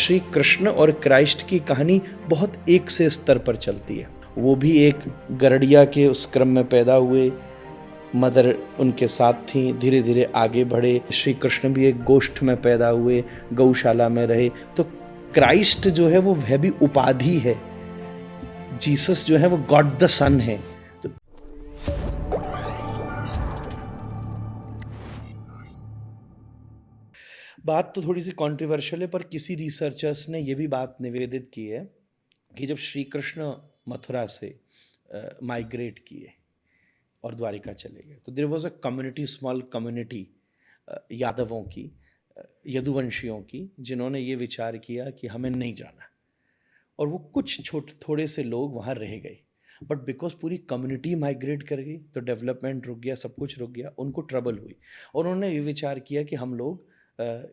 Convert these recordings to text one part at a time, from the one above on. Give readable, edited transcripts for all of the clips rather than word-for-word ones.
श्री कृष्ण और क्राइस्ट की कहानी बहुत एक से स्तर पर चलती है। वो भी एक गरड़िया के उस क्रम में पैदा हुए, मदर उनके साथ थी, धीरे धीरे आगे बढ़े। श्री कृष्ण भी एक गोष्ठ में पैदा हुए, गौशाला में रहे। तो क्राइस्ट जो है वो वह भी उपाधि है, जीसस जो है वो गॉड द सन है। तो बात तो थोड़ी सी कॉन्ट्रोवर्शियल है, पर किसी रिसर्चर्स ने यह भी बात निवेदित की है कि जब श्री कृष्ण मथुरा से माइग्रेट किए और द्वारिका चले गए, तो there was a community, small community यादवों की, यदुवंशियों की, जिन्होंने ये विचार किया कि हमें नहीं जाना, और वो कुछ थोड़े से लोग वहाँ रह गए। बट बिकॉज पूरी कम्युनिटी माइग्रेट कर गई तो डेवलपमेंट रुक गया, सब कुछ रुक गया, उनको ट्रबल हुई, और उन्होंने ये विचार किया कि हम लोग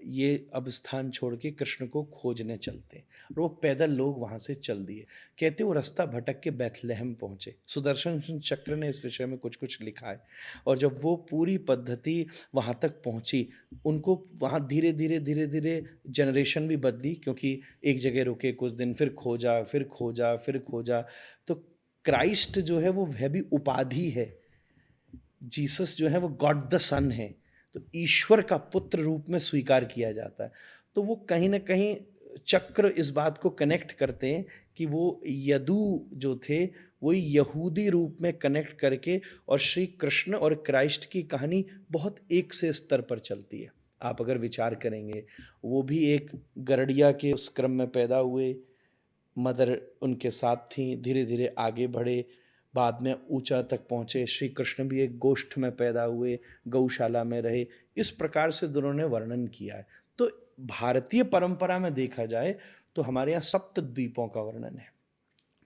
ये अब स्थान छोड़ के कृष्ण को खोजने चलते हैं। और वो पैदल लोग वहाँ से चल दिए। कहते वो रास्ता भटक के बैथलेहम पहुँचे। सुदर्शन चक्र ने इस विषय में कुछ कुछ लिखा है। और जब वो पूरी पद्धति वहाँ तक पहुँची, उनको वहाँ धीरे धीरे धीरे धीरे जनरेशन भी बदली, क्योंकि एक जगह रुके कुछ दिन, फिर खोजा, फिर खोजा, फिर खोजा। तो क्राइस्ट जो है वो वह भी उपाधि है, जीसस जो है वो गॉड द सन है, तो ईश्वर का पुत्र रूप में स्वीकार किया जाता है। तो वो कहीं ना कहीं चक्र इस बात को कनेक्ट करते हैं कि वो यदु जो थे वही यहूदी रूप में कनेक्ट करके, और श्री कृष्ण और क्राइस्ट की कहानी बहुत एक से स्तर पर चलती है। आप अगर विचार करेंगे, वो भी एक गरड़िया के उस क्रम में पैदा हुए, मदर उनके साथ थी, धीरे धीरे आगे बढ़े, बाद में ऊंचा तक पहुँचे। श्री कृष्ण भी एक गोष्ठ में पैदा हुए, गौशाला में रहे। इस प्रकार से दोनों ने वर्णन किया है। तो भारतीय परंपरा में देखा जाए तो हमारे यहाँ सप्त द्वीपों का वर्णन है।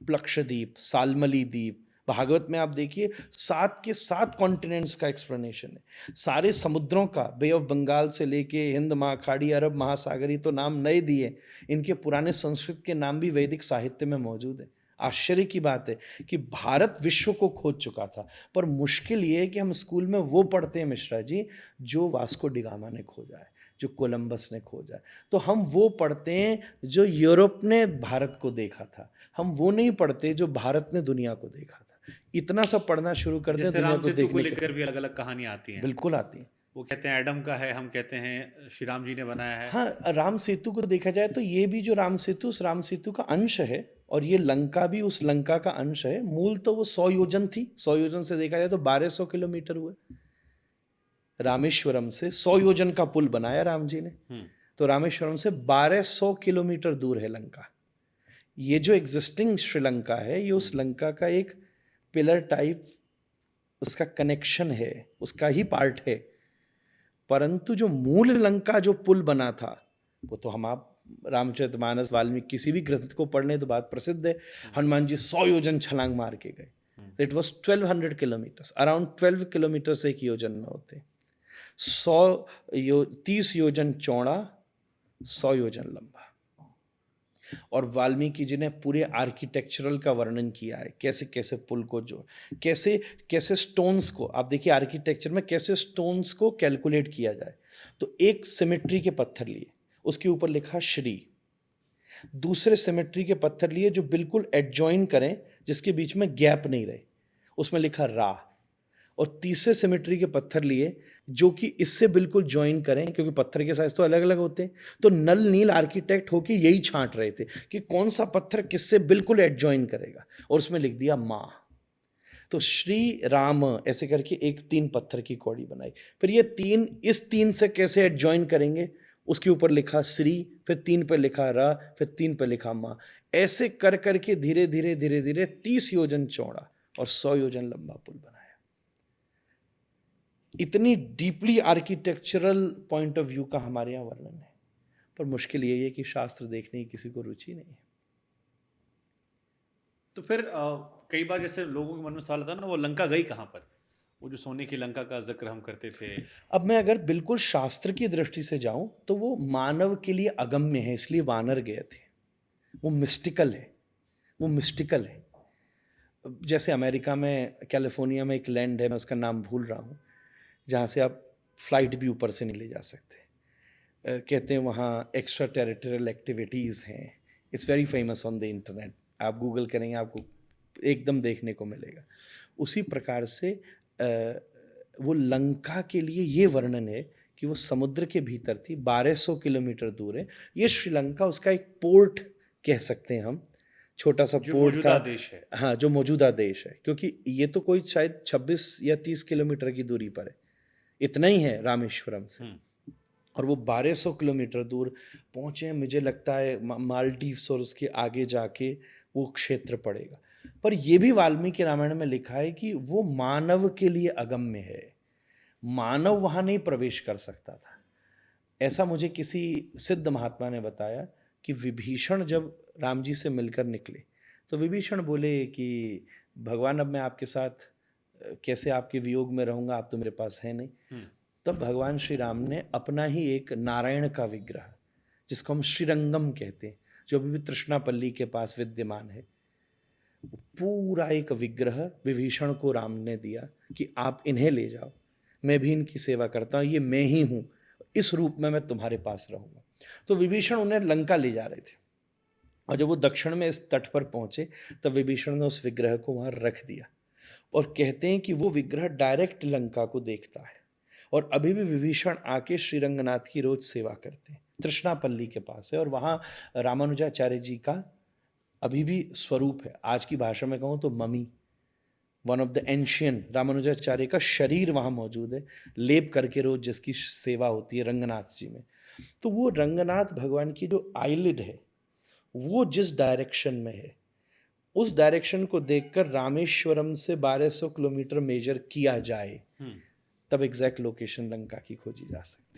प्लक्षद्वीप, सालमली द्वीप, भागवत में आप देखिए 7 के 7 कॉन्टिनेंट्स का एक्सप्लेनेशन है। सारे समुद्रों का, बे ऑफ बंगाल से लेके हिंद महाखाड़ी, अरब महासागरी, तो नाम नए दिए, इनके पुराने संस्कृत के नाम भी वैदिक साहित्य में मौजूद है। आश्चर्य की बात है कि भारत विश्व को खोज चुका था, पर मुश्किल ये है कि हम स्कूल में वो पढ़ते हैं मिश्रा जी जो वास्को डिगामा ने खोजा है, जो कोलंबस ने खोजा है। तो हम वो पढ़ते हैं जो यूरोप ने भारत को देखा था, हम वो नहीं पढ़ते जो भारत ने दुनिया को देखा था। इतना सा पढ़ना शुरू कर दें, दुनिया राम को सेतु को देखने के लेकर भी अलग अलग कहानियां आती हैं। बिल्कुल आती हैं। वो कहते हैं एडम का है, हम कहते हैं श्री राम जी ने बनाया है। हाँ, राम सेतु को देखा जाए तो ये भी जो राम सेतु, उस राम सेतु का अंश है, और ये लंका भी उस लंका का अंश है। मूल तो वो 100 योजन थी, 100 योजन से देखा जाए तो 1200 किलोमीटर हुए। रामेश्वरम से 100 योजन का पुल बनाया राम जी ने, तो रामेश्वरम से 1200 किलोमीटर दूर है लंका। ये जो एग्जिस्टिंग श्रीलंका है, ये उस लंका का एक पिलर टाइप, उसका कनेक्शन है, उसका ही पार्ट है। परंतु जो मूल लंका जो पुल बना था, वो तो हम आप रामचरितमानस, वाल्मीकि, किसी भी ग्रंथ को पढ़ लें तो बात प्रसिद्ध है, हनुमान जी 100 योजन छलांग मार के गए। It was 1200 kilometre, around 12 kilometre से एक योजन में होते। 30 योजन चौड़ा, 100 योजन लंबा। और वाल्मीकि जी ने पूरे आर्किटेक्चरल का वर्णन किया है, कैसे कैसे पुल को जो, कैसे कैसे स्टोन्स को, आप देखिए आर्किटेक्चर में कैसे स्टोन्स को कैलकुलेट किया जाए। तो एक सिमेट्री के पत्थर लिए, उसके ऊपर लिखा श्री। दूसरे सिमेट्री के पत्थर लिए जो बिल्कुल एडजॉइन करें, जिसके बीच में गैप नहीं रहे, उसमें लिखा रा। और तीसरे सिमेट्री के पत्थर लिए जो कि इससे बिल्कुल ज्वाइन करें, क्योंकि पत्थर के साइज तो अलग अलग होते हैं। तो नल नील आर्किटेक्ट होके यही छांट रहे थे कि कौन सा पत्थर किससे बिल्कुल एडजॉइन करेगा, और उसमें लिख दिया माँ। तो श्री राम ऐसे करके एक 3 पत्थर की कौड़ी बनाई। फिर ये 3 इस 3 से कैसे एडजॉइन करेंगे, उसके ऊपर लिखा श्री, फिर 3 पे लिखा रा, फिर 3 पे लिखा माँ। ऐसे कर करके धीरे धीरे धीरे धीरे 30 योजन चौड़ा और 100 योजन लंबा पुल बनाया। इतनी deeply architectural point of view का हमारे यहाँ वर्णन है। पर मुश्किल यही है कि शास्त्र देखने की किसी को रुचि नहीं है। तो फिर कई बार जैसे लोगों के मन में सवाल आता है ना, वो लंका गई कहाँ पर, वो जो सोने की लंका का जिक्र हम करते थे। अब मैं अगर बिल्कुल शास्त्र की दृष्टि से जाऊं तो वो मानव के लिए अगम्य है, इसलिए वानर गए थे। वो मिस्टिकल है, वो मिस्टिकल है। जैसे अमेरिका में कैलिफोर्निया में एक लैंड है, मैं उसका नाम भूल रहा हूँ, जहाँ से आप फ्लाइट भी ऊपर से नहीं ले जा सकते। कहते हैं वहाँ एक्स्ट्रा टेरिटोरियल एक्टिविटीज़ हैं। It's very famous on the internet, आप गूगल करेंगे आपको एकदम देखने को मिलेगा। उसी प्रकार से वो लंका के लिए ये वर्णन है कि वो समुद्र के भीतर थी, 1200 किलोमीटर दूर है। ये श्रीलंका उसका एक पोर्ट कह सकते हैं हम, छोटा सा जो पोर्ट मौजूदा था। देश है। हाँ, जो मौजूदा देश है, क्योंकि ये तो कोई शायद 26 या 30 किलोमीटर की दूरी पर है, इतना ही है रामेश्वरम से। और वो 1200 किलोमीटर दूर पहुँचे हैं। मुझे लगता है मालदीव्स और उसके आगे जाके वो क्षेत्र पड़ेगा। पर ये भी वाल्मीकि रामायण में लिखा है कि वो मानव के लिए अगम्य है, मानव वहाँ नहीं प्रवेश कर सकता था। ऐसा मुझे किसी सिद्ध महात्मा ने बताया कि विभीषण जब राम जी से मिलकर निकले तो विभीषण बोले कि भगवान अब मैं आपके साथ कैसे आपके वियोग में रहूँगा, आप तो मेरे पास है नहीं। तब भगवान श्री राम ने अपना ही एक नारायण का विग्रह, जिसको हम श्रीरंगम कहते हैं, जो अभी भी तृष्णापल्ली के पास विद्यमान है, पूरा एक विग्रह विभीषण को राम ने दिया कि आप इन्हें ले जाओ, मैं भी इनकी सेवा करता हूँ, ये मैं ही हूँ, इस रूप में मैं तुम्हारे पास रहूँगा। तो विभीषण उन्हें लंका ले जा रहे थे, और जब वो दक्षिण में इस तट पर पहुँचे तब विभीषण ने उस विग्रह को वहाँ रख दिया। और कहते हैं कि वो विग्रह डायरेक्ट लंका को देखता है, और अभी भी विभीषण आके श्रीरंगनाथ की रोज सेवा करते हैं, तृष्णापल्ली के पास है। और वहाँ रामानुजाचार्य जी का अभी भी स्वरूप है, आज की भाषा में कहूँ तो mummy, one of the ancient, Ramanujacharya का शरीर वहाँ मौजूद है, लेप करके रोज जिसकी सेवा होती है रंगनाथ जी में। तो वो रंगनाथ भगवान की जो आईलिड है वो जिस डायरेक्शन में है, उस डायरेक्शन को देखकर रामेश्वरम से 1200 किलोमीटर मेजर किया जाए, तब एग्जैक्ट लोकेशन लंका की खोजी जा सकती है।